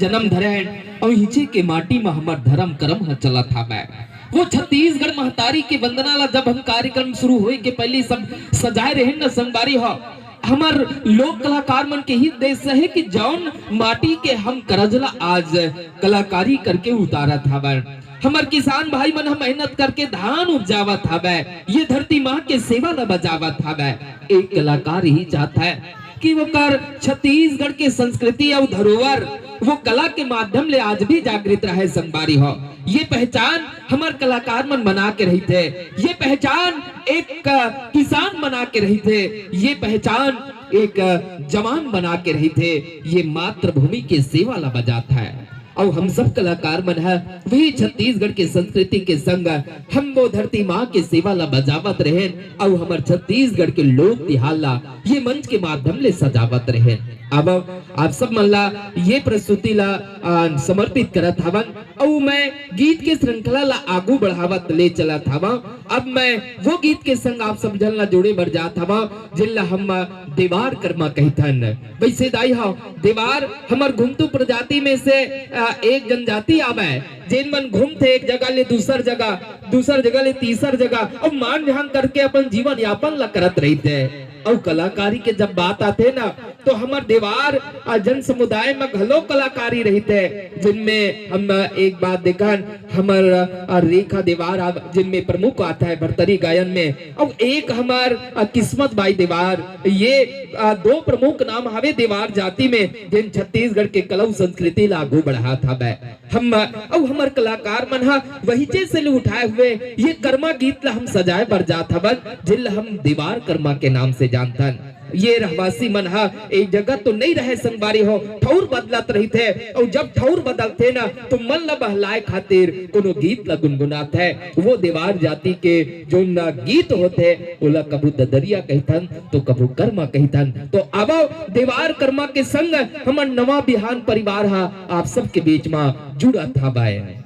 जन्म धरे और हिचे के माटी में हमार धर्म कर्म ह चला था मैं वो छत्तीसगढ़ महतारी के वंदना ला जब हम कार्यक्रम शुरू होए के पहले सब सजाए रहे न संगवारी हो हमार लोक कलाकार मन के ही देश है कि जौन माटी के हम करजला आज कलाकारी करके उतारा था हमार किसान भाई मन मेहनत करके धान उपजावा था ये धरती माँ के सेवा ला बजावा था एक कलाकार ही चाहता है कि वो कर छत्तीसगढ़ के संस्कृति और धरोहर वो कला के माध्यम ले आज भी जागृत रहे संगवारी हो ये पहचान हमार कलाकार मन बना के रही थे ये पहचान एक किसान बना के रही थे ये पहचान एक जवान बना के रही थे ये मातृभूमि के सेवा ला बजाता है और हम सब कलाकार मन है वही छत्तीसगढ़ के संस्कृति के संग हम वो धरती माँ के सेवा ला बजावत रहे और हमार छत्तीसगढ़ के लोक तिहार ला ये मंच के माध्यम ले सजावत रहे अब आप सब मन ला ये प्रस्तुति ला समर्पित करत हवन और मैं गीत के श्रृंखला ला आगू बढ़ावत ले चला था अब मैं वो गीत के संग आप सब जन ला जोड़े बर जात हवा जिला हम देवार कर्मा कहथन वैसे दाई हो देवार हमार घुमतू प्रजाति में से एक जनजाति आवे जिन मन घूमते एक जगह ले दूसर जगह ले तीसर जगह और मान ध्यान करके अपन जीवन यापन ला करत रही थे और कलाकारी के जब बात आते ना तो हमार देवार जन समुदाय में घलो कलाकारी रही थे जिनमें हम एक बात देखा हमार रेखा देवार जिनमें प्रमुख आता है भरतरी गायन में और एक हमार किस्मत बाई देवार ये दो प्रमुख नाम हवे देवार जाति में जिन छत्तीसगढ़ के कला संस्कृति लागू बढ़ा था हम और हमार कलाकार मन वही से उठाए हुए ये कर्मा गीत ला हम सजाए बर जात हवन जिन हम देवार कर्मा के नाम से जानथन ये रहवासी मन एक जगह तो नहीं रहे संगवारी हो ठौर बदलत रही थे और जब ठौर बदलते ना तो मन ला बहलाए खातिर कोनो गीत ला गुनगुनात है वो देवार जाति के जो ना गीत होते ओला कबू ददरिया कहथन तो कबू कर्मा कहथन तो अब देवार कर्मा के संग हमर नवा बिहान परिवार आप सबके बीच में जुड़ा था बाय